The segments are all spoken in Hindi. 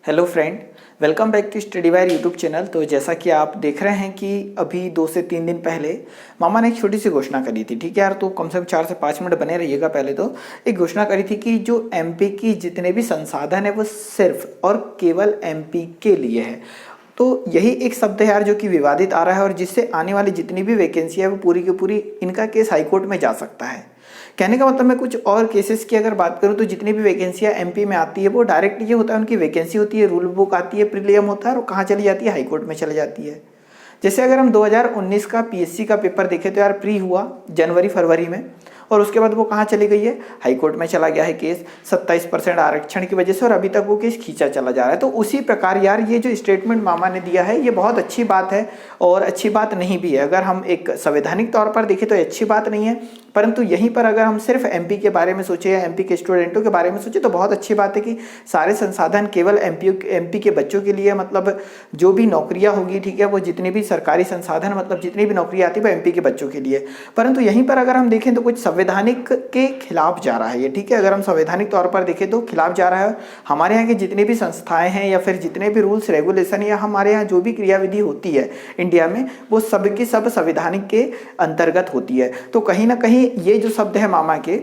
Hello friend, welcome back to study wire YouTube channel. तो जैसा कि आप देख रहे हैं कि अभी 2 से 3 दिन पहले मामा ने एक छोटी सी घोषणा करी थी। ठीक है यार, तो कम से कम 4 से 5 मिनट बने रहिएगा। पहले तो एक घोषणा करी थी कि जो एमपी की जितने भी संसाधन है वो सिर्फ और केवल एमपी के लिए है। तो यही एक शब्द है यार जो कि विवादित आ रहा है और जिससे आने वाली जितनी भी वैकेंसी है वो पूरी की पूरी इनका केस हाईकोर्ट में जा सकता है। कहने का मतलब मैं कुछ और केसेस की अगर बात करूं तो जितनी भी वैकेंसियां एमपी में आती है वो डायरेक्ट ये होता है, उनकी वैकेंसी होती है, रूल बुक आती है, प्रीलियम होता है और कहाँ चली जाती है, हाईकोर्ट में चली जाती है। जैसे अगर हम 2019 का पीएससी का पेपर देखें तो यार प्री हुआ जनवरी फरवरी में और उसके बाद वो कहाँ चली गई है, हाईकोर्ट में चला गया है केस 27% आरक्षण की वजह से और अभी तक वो केस खींचा चला जा रहा है। तो उसी प्रकार यार ये जो स्टेटमेंट मामा ने दिया है ये बहुत अच्छी बात है और अच्छी बात नहीं भी है। अगर हम एक संवैधानिक तौर पर देखें तो अच्छी बात नहीं है, परंतु यहीं पर अगर हम सिर्फ एमपी के बारे में सोचें या एमपी के स्टूडेंटों के बारे में सोचें तो बहुत अच्छी बात है कि सारे संसाधन केवल एमपी के बच्चों के लिए, मतलब जो भी नौकरियां होगी, ठीक है, वो जितनी भी सरकारी संसाधन, मतलब जितनी भी नौकरियां आती है वो एमपी के बच्चों के लिए। परंतु यहीं पर अगर हम देखें तो कुछ संवैधानिक के खिलाफ जा रहा है ये। ठीक है, अगर हम संवैधानिक तौर पर देखें तो खिलाफ जा रहा है। हमारे यहाँ की जितनी भी संस्थाएं हैं या फिर जितने भी रूल्स रेगुलेशन या हमारे यहाँ जो भी क्रियाविधि होती है इंडिया में वो सब की सब संवैधानिक के अंतर्गत होती है। तो कहीं ना कहीं ये जो शब्द है मामा के,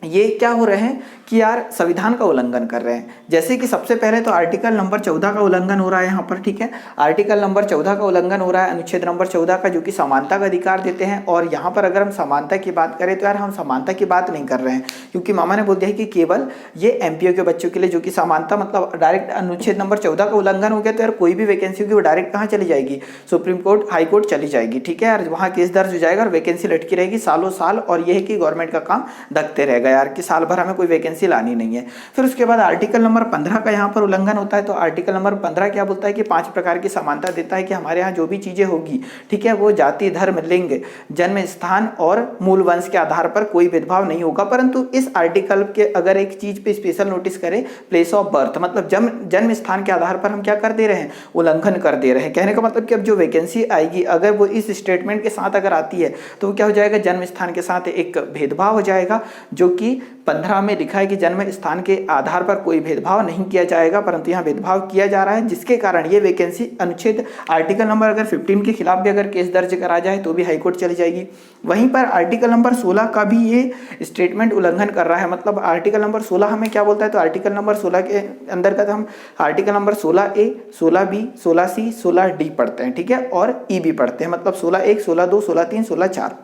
ये क्या हो रहे हैं कि यार संविधान का उल्लंघन कर रहे हैं। जैसे कि सबसे पहले तो आर्टिकल नंबर 14 का उल्लंघन हो रहा है यहाँ पर। ठीक है, आर्टिकल नंबर 14 का उल्लंघन हो रहा है, अनुच्छेद नंबर 14 का, जो कि समानता का अधिकार देते हैं। और यहाँ पर अगर हम समानता की बात करें तो यार हम समानता की बात नहीं कर रहे हैं, क्योंकि मामा ने बोल दिया है कि केवल ये एमपीओ के बच्चों के लिए, जो कि समानता मतलब डायरेक्ट अनुच्छेद नंबर 14 का उल्लंघन हो गया तो यार कोई भी वैकेंसी होगी वो डायरेक्ट कहाँ चली जाएगी, सुप्रीम कोर्ट, हाई कोर्ट चली जाएगी। ठीक है यार, वहाँ केस दर्ज हो जाएगा और वैकेंसी लटकी रहेगी सालों साल। और यह है कि गवर्नमेंट का काम धकते रहेगा यार कि साल भर हमें कोई वैकेंसी लानी नहीं है। फिर उसके बाद आर्टिकल नंबर 15 का यहाँ पर उल्लंघन होता है। तो आर्टिकल नंबर 15 क्या बोलता है कि 5 प्रकार की समानता देता है कि हमारे यहाँ जो भी चीजें होगी, ठीक है, वो जाति, धर्म, लिंग, जन्म स्थान और मूल वंश के आधार पर कोई भेदभाव नहीं होगा। परंतु इस आर्टिकल के अगर एक चीज पे स्पेशल नोटिस करें, प्लेस ऑफ बर्थ, मतलब जन्म स्थान के आधार पर हम क्या कर दे रहे हैं, उल्लंघन कर दे रहे हैं। कहने का मतलब कि अब जो वैकेंसी आएगी अगर वो इस स्टेटमेंट के साथ अगर आती है तो वो क्या हो जाएगा, जन्म स्थान के साथ एक भेदभाव हो जाएगा, जो कि 15 में लिखा है कि जन्म स्थान के आधार पर कोई भेदभाव नहीं किया जाएगा, परंतु यहाँ भेदभाव किया जा रहा है, जिसके कारण ये वैकेंसी अनुच्छेद आर्टिकल नंबर अगर 15 के खिलाफ भी अगर केस दर्ज करा जाए तो भी हाईकोर्ट चली जाएगी। वहीं पर आर्टिकल नंबर 16 का भी ये स्टेटमेंट उल्लंघन कर रहा है। मतलब आर्टिकल नंबर 16 हमें क्या बोलता है, तो आर्टिकल नंबर 16 के अंतर्गत हम article number 16A, 16B, 16C, 16D पढ़ते हैं। ठीक है, और ई भी पढ़ते हैं, मतलब 16(1), 16(2), 16(3), 16(4).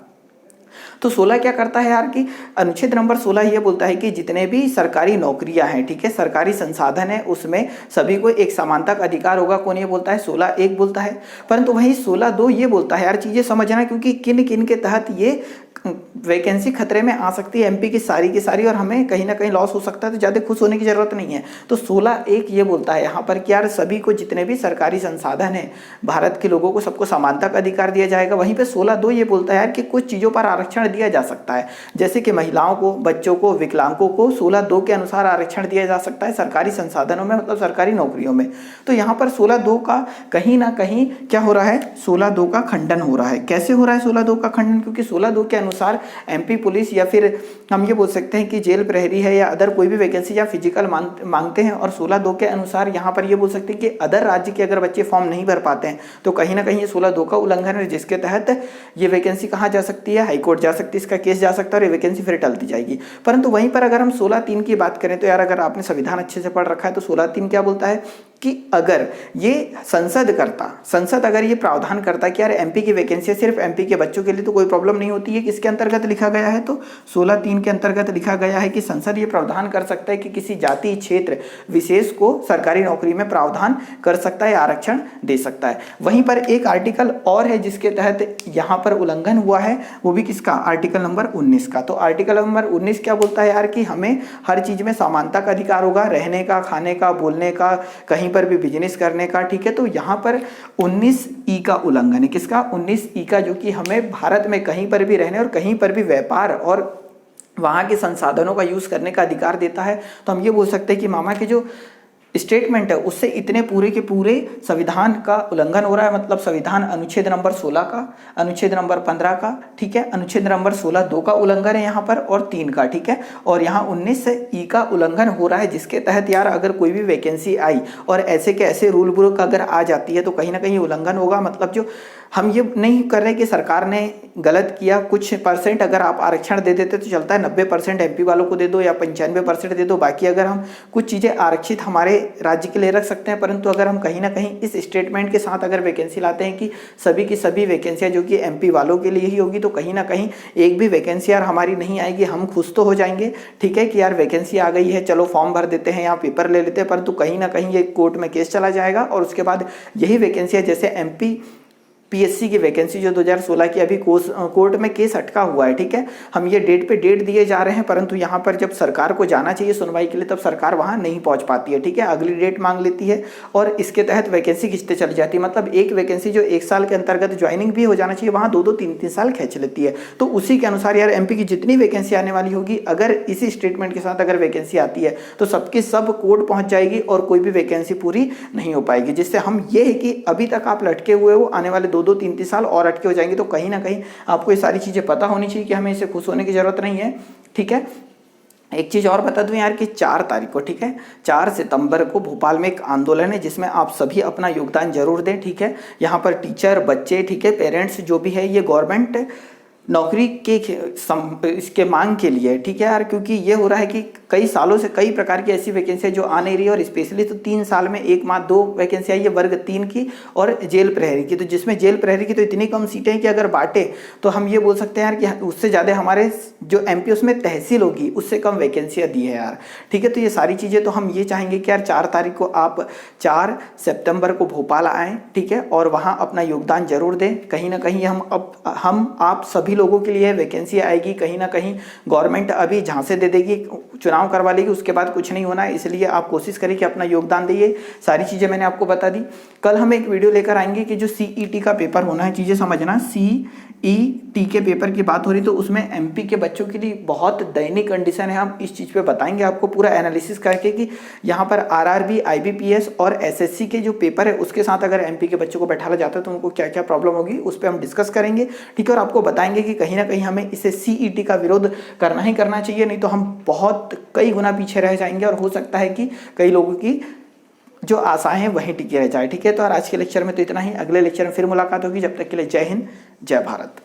तो 16 क्या करता है यार कि अनुच्छेद नंबर 16 ये बोलता है कि जितने भी सरकारी नौकरियां हैं, ठीक है, सरकारी संसाधन है, उसमें सभी को एक समानता का अधिकार होगा। कौन ये बोलता है, 16(1) बोलता है। परंतु वही 16(2) ये बोलता है, यार चीजें समझना, क्योंकि किन किन के तहत ये वैकेंसी खतरे में आ सकती है एमपी की सारी और हमें कहीं ना कहीं लॉस हो सकता है, तो ज्यादा खुश होने की जरूरत नहीं है। तो 16(1) ये बोलता है यहाँ पर कि यार सभी को जितने भी सरकारी संसाधन है भारत के लोगों को सबको समानता का अधिकार दिया जाएगा। वहीं पे 16(2) ये बोलता है यार कि कुछ चीजों पर आरक्षण दिया जा सकता है, जैसे कि महिलाओं को, बच्चों को, विकलांगों को 16(2) के अनुसार आरक्षण दिया जा सकता है सरकारी संसाधनों में, मतलब सरकारी नौकरियों में। तो यहाँ पर 16(2) का कहीं ना कहीं क्या हो रहा है, 16(2) का खंडन हो रहा है। कैसे हो रहा है 16(2) का खंडन, क्योंकि 16(2) के अनुसार एमपी पुलिस या फिर हम ये बोल सकते हैं कि जेल प्रहरी है या अदर कोई भी वैकेंसी या फिजिकल मांगते हैं। और 16(2) के अनुसार यहाँ पर ये बोल सकते हैं कि अदर राज्य के अगर बच्चे फॉर्म नहीं भर पाते हैं तो कहीं ना कहीं ये 16(2) का उल्लंघन है, जिसके तहत ये वैकेंसी कहाँ जा सकती है, हाईकोर्ट जा सकती है, इसका केस जा सकता है और ये वैकेंसी फिर टलती जाएगी। परंतु वहीं पर अगर हम 16(3) की बात करें तो यार अगर आपने संविधान अच्छे से पढ़ रखा है तो 16(3) क्या बोलता है कि अगर ये संसद अगर ये प्रावधान करता कि यार एमपी की वैकेंसी सिर्फ एमपी के बच्चों के लिए तो कोई प्रॉब्लम नहीं होती है, किसके अंतर्गत लिखा गया है, तो 16(3) के अंतर्गत लिखा गया है कि संसद ये प्रावधान कर सकता है कि किसी जाति क्षेत्र विशेष को सरकारी नौकरी में प्रावधान कर सकता है, आरक्षण दे सकता है। वहीं पर एक आर्टिकल और है जिसके तहत यहाँ पर उल्लंघन हुआ है, वो भी किसका, आर्टिकल नंबर 19 का। तो आर्टिकल नंबर 19 क्या बोलता है यार कि हमें हर चीज में समानता का अधिकार होगा, रहने का, खाने का, बोलने का, कहीं पर भी बिजनेस करने का। ठीक है, तो यहाँ पर 19E का उल्लंघन है, किसका, 19E का, जो कि हमें भारत में कहीं पर भी रहने और कहीं पर भी व्यापार और वहां के संसाधनों का यूज करने का अधिकार देता है। तो हम ये बोल सकते हैं कि मामा के जो स्टेटमेंट है उससे इतने पूरे के पूरे संविधान का उल्लंघन हो रहा है। मतलब संविधान अनुच्छेद नंबर 16 का, अनुच्छेद नंबर 15 का, ठीक है, अनुच्छेद नंबर 16(2) का उल्लंघन है यहाँ पर और 3 का, ठीक है, और यहाँ 19(e) का उल्लंघन हो रहा है, जिसके तहत यार अगर कोई भी वैकेंसी आई और ऐसे के ऐसे रूल बुक अगर आ जाती है तो कहीं ना कहीं उल्लंघन होगा। मतलब जो हम ये नहीं कर रहे कि सरकार ने गलत किया, कुछ परसेंट अगर आप आरक्षण दे देते तो चलता है, 90% एमपी वालों को दे दो या 95% दे दो, बाकी अगर हम कुछ चीज़ें आरक्षित हमारे राज्य के लिए रख सकते हैं। परंतु अगर हम कहीं ना कहीं इस स्टेटमेंट के साथ अगर वैकेंसी लाते हैं कि सभी की सभी वैकेंसियाँ जो कि एमपी वालों के लिए ही होगी, तो कहीं ना कहीं एक भी वैकेंसी यार हमारी नहीं आएगी। हम खुश तो हो जाएंगे, ठीक है, कि यार वैकेंसी आ गई है, चलो फॉर्म भर देते हैं, यहाँ पेपर ले लेते हैं, परंतु कहीं ना कहीं ये कोर्ट में केस चला जाएगा और उसके बाद यही वैकेंसियाँ जैसे एमपी पीएससी की वैकेंसी जो 2016 की अभी कोर्ट में केस अटका हुआ है, ठीक है, हम ये डेट पे डेट दिए जा रहे हैं, परंतु यहाँ पर जब सरकार को जाना चाहिए सुनवाई के लिए तब सरकार वहाँ नहीं पहुँच पाती है, ठीक है, अगली डेट मांग लेती है और इसके तहत वैकेंसी खींचते चली जाती है। मतलब एक वैकेंसी जो 1 साल के अंतर्गत ज्वाइनिंग भी हो जाना चाहिए वहाँ 2-2 3-3 साल खींच लेती है। तो उसी के अनुसार यार एमपी की जितनी वैकेंसी आने वाली होगी, अगर इसी स्टेटमेंट के साथ अगर वैकेंसी आती है तो सबकी सब कोर्ट पहुँच जाएगी और कोई भी वैकेंसी पूरी नहीं हो पाएगी, जिससे हम ये है कि अभी तक आप लटके हुए हो, आने वाले 2-2 3-3 साल और अटके हो जाएंगे। तो कहीं ना कहीं आपको ये सारी चीजें पता होनी चाहिए कि हमें इससे खुश होने की जरूरत नहीं है, ठीक है। एक चीज और बता दूं यार कि 4 तारीख को, ठीक है, 4 सितंबर को भोपाल में एक आंदोलन है जिसमें आप सभी अपना योगदान जरूर दें, ठीक है। यहाँ पर टीचर, बच्चे, ठीक है, पेरेंट्स जो भी है ये गवर्नमेंट नौकरी के इसके मांग के लिए, ठीक है यार, क्योंकि ये हो रहा है कि कई सालों से कई प्रकार की ऐसी वैकेंसी जो आ नहीं रही है और स्पेशली तो 3 साल में 1 माह 2 वैकेंसी आई है वर्ग 3 की और जेल प्रहरी की। तो जिसमें जेल प्रहरी की तो इतनी कम सीटें हैं कि अगर बांटे तो हम ये बोल सकते हैं यार कि उससे ज़्यादा हमारे जो एमपी उसमें तहसील होगी उससे कम वैकेंसियाँ दी है यार, ठीक है। तो ये सारी चीज़ें तो हम ये चाहेंगे कि यार 4 तारीख को आप 4 सितंबर को भोपाल आएँ, ठीक है, और वहाँ अपना योगदान जरूर दें। कहीं ना कहीं हम आप सभी लोगों के लिए वैकेंसी आएगी, कहीं ना कहीं गवर्नमेंट अभी झांसे दे देगी, चुनाव करवा लेगी, उसके बाद कुछ नहीं होना है, इसलिए आप कोशिश करें कि अपना योगदान दीजिए। सारी चीज़ें मैंने आपको बता दी। कल हम एक वीडियो लेकर आएंगे कि जो सीईटी का पेपर होना है, चीज़ें समझना, सीईटी के पेपर की बात हो रही तो उसमें एमपी के बच्चों के लिए बहुत दयनीय कंडीशन है। हम इस चीज़ पे बताएंगे आपको पूरा एनालिसिस करके कि यहाँ पर आरआरबी, आईबीपीएस और एसएससी के जो पेपर है उसके साथ अगर एमपी के बच्चों को बैठाया जाता है तो उनको क्या क्या प्रॉब्लम होगी उस पर हम डिस्कस करेंगे, ठीक है। और आपको बताएंगे कि कहीं ना कहीं हमें इसे सीईटी का विरोध करना ही करना चाहिए, नहीं तो हम बहुत कई गुना पीछे रह जाएंगे और हो सकता है कि कई लोगों की जो आशाएं हैं वहीं टिकी रह जाए, ठीक है। तो आज के लेक्चर में तो इतना ही, अगले लेक्चर में फिर मुलाकात होगी, जब तक के लिए जय हिंद, जय भारत।